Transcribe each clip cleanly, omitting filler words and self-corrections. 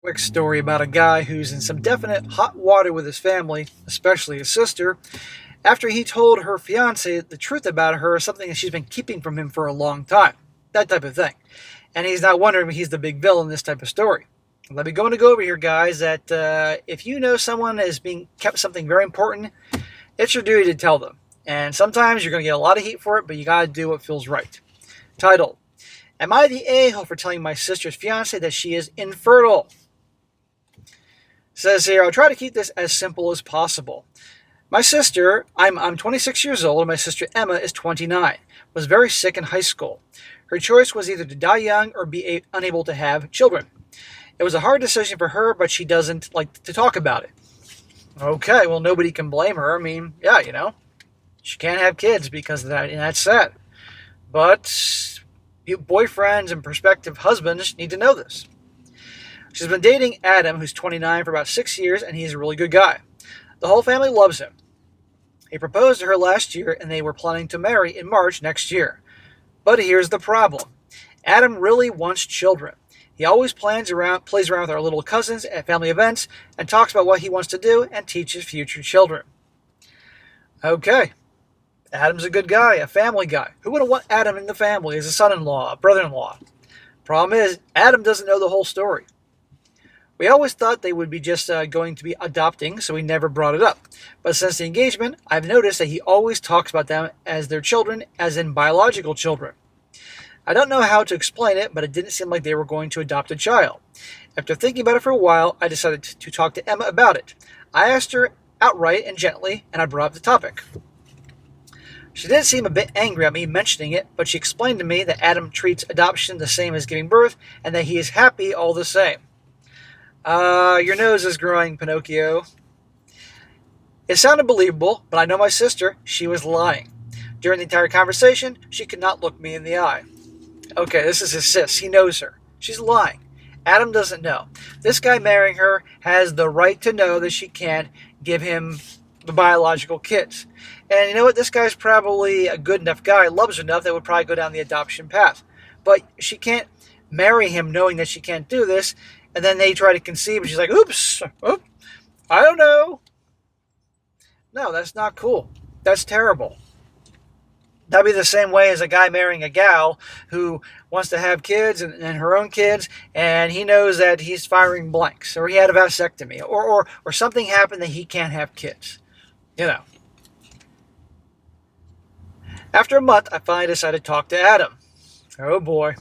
Quick story about a guy who's in some definite hot water with his family, especially his sister, after he told her fiance the truth about her, something that she's been keeping from him for a long time. That type of thing. And he's not wondering if he's the big villain in this type of story. Let me go over here, guys, that if you know someone is being kept something very important, it's your duty to tell them. And sometimes you're going to get a lot of heat for it, but you got to do what feels right. Title: Am I the a-hole for telling my sister's fiance that she is infertile? Says here, I'll try to keep this as simple as possible. My sister, I'm 26 years old, and my sister Emma is 29, was very sick in high school. Her choice was either to die young or be unable to have children. It was a hard decision for her, but she doesn't like to talk about it. Okay, well, nobody can blame her. I mean, yeah, she can't have kids because of that, and that's sad. But you boyfriends and prospective husbands need to know this. She's been dating Adam, who's 29, for about 6 years, and he's a really good guy. The whole family loves him. He proposed to her last year, and they were planning to marry in March next year. But here's the problem. Adam really wants children. He always plays around with our little cousins at family events and talks about what he wants to do and teaches future children. Okay, Adam's a good guy, a family guy. Who wouldn't want Adam in the family as a son-in-law, a brother-in-law? Problem is, Adam doesn't know the whole story. We always thought they would be just going to be adopting, so we never brought it up. But since the engagement, I've noticed that he always talks about them as their children, as in biological children. I don't know how to explain it, but it didn't seem like they were going to adopt a child. After thinking about it for a while, I decided to talk to Emma about it. I asked her outright and gently, and I brought up the topic. She did seem a bit angry at me mentioning it, but she explained to me that Adam treats adoption the same as giving birth, and that he is happy all the same. Your nose is growing, Pinocchio. It sounded believable, but I know my sister, she was lying. During the entire conversation, she could not look me in the eye. Okay, this is his sis. He knows her. She's lying. Adam doesn't know. This guy marrying her has the right to know that she can't give him the biological kids. And you know what? This guy's probably a good enough guy, loves her enough, that would probably go down the adoption path. But she can't marry him knowing that she can't do this. And then they try to conceive, and she's like, oops, I don't know. No, that's not cool. That's terrible. That'd be the same way as a guy marrying a gal who wants to have kids and her own kids, and he knows that he's firing blanks, or he had a vasectomy, or something happened that he can't have kids. After a month, I finally decided to talk to Adam. Oh boy.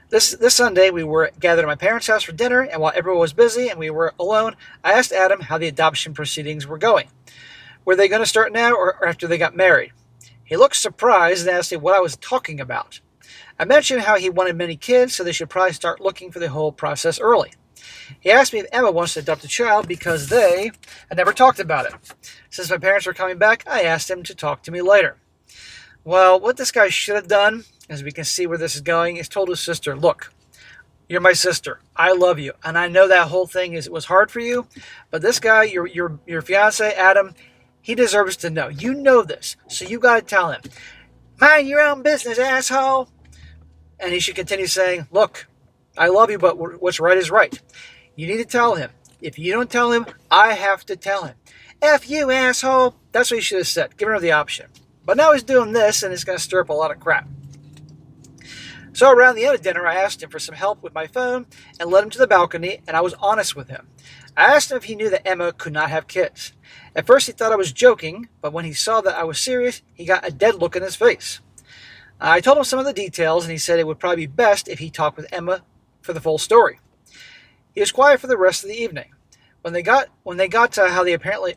This Sunday, we were gathered at my parents' house for dinner, and while everyone was busy and we were alone, I asked Adam how the adoption proceedings were going. Were they going to start now or after they got married? He looked surprised and asked me what I was talking about. I mentioned how he wanted many kids, so they should probably start looking for the whole process early. He asked me if Emma wants to adopt a child because they had never talked about it. Since my parents were coming back, I asked him to talk to me later. Well, what this guy should have done, as we can see where this is going, is told his sister, look, you're my sister. I love you. And I know that whole thing was hard for you. But this guy, your fiance, Adam, he deserves to know. You know this. So you got to tell him. Mind your own business, asshole. And he should continue saying, look, I love you, but what's right is right. You need to tell him. If you don't tell him, I have to tell him. F you, asshole. That's what he should have said. Giving her the option. But now he's doing this, and it's going to stir up a lot of crap. So around the end of dinner, I asked him for some help with my phone and led him to the balcony, and I was honest with him. I asked him if he knew that Emma could not have kids. At first, he thought I was joking, but when he saw that I was serious, he got a dead look in his face. I told him some of the details, and he said it would probably be best if he talked with Emma for the full story. He was quiet for the rest of the evening. When they got to how they apparently...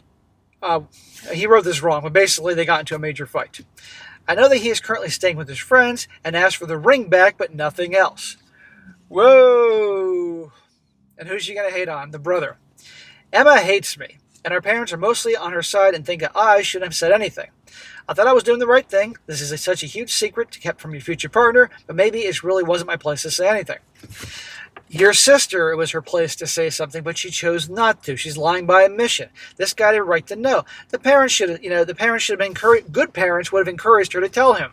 he wrote this wrong, but basically they got into a major fight. I know that he is currently staying with his friends and asked for the ring back, but nothing else. Whoa! And who's she going to hate on? The brother. Emma hates me, and her parents are mostly on her side and think that I shouldn't have said anything. I thought I was doing the right thing. This is such a huge secret to keep from your future partner, but maybe it really wasn't my place to say anything. Your sister, it was her place to say something, but she chose not to. She's lying by omission. This guy had a right to know. The parents should have been encouraged. Good parents would have encouraged her to tell him.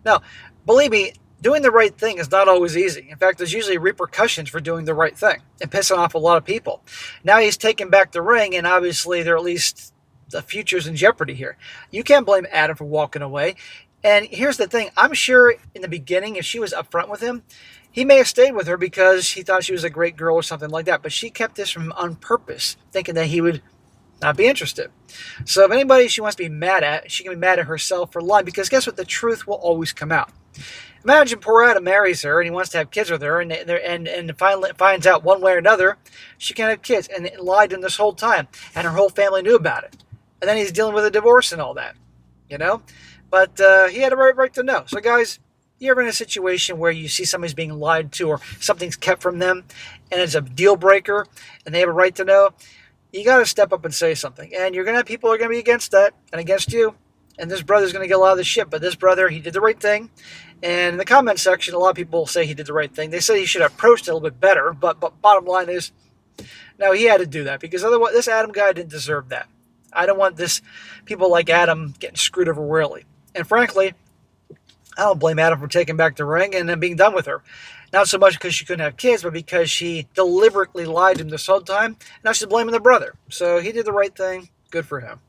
Now, believe me, Doing the right thing is not always easy. In fact, there's usually repercussions for doing the right thing and pissing off a lot of people. Now he's taking back the ring, and obviously they're at least the future's in jeopardy here. You can't blame Adam for walking away. And here's the thing, I'm sure in the beginning, if she was upfront with him, he may have stayed with her because he thought she was a great girl or something like that. But she kept this from him on purpose, thinking that he would not be interested. So if anybody she wants to be mad at, she can be mad at herself for lying, because guess what? The truth will always come out. Imagine poor Adam marries her and he wants to have kids with her, and finally finds out one way or another she can't have kids, and lied to him this whole time, and her whole family knew about it. And then he's dealing with a divorce and all that, you know? But he had a right to know. So guys, you're ever in a situation where you see somebody's being lied to or something's kept from them and it's a deal breaker and they have a right to know, you got to step up and say something. And you're going to have people who are going to be against that and against you. And this brother's going to get a lot of the shit. But this brother, he did the right thing. And in the comment section, a lot of people say he did the right thing. They say he should have approached it a little bit better. But bottom line is, no, he had to do that. Because otherwise, this Adam guy didn't deserve that. I don't want people like Adam getting screwed over royally. And frankly, I don't blame Adam for taking back the ring and then being done with her. Not so much because she couldn't have kids, but because she deliberately lied to him this whole time. Now she's blaming the brother. So he did the right thing. Good for him.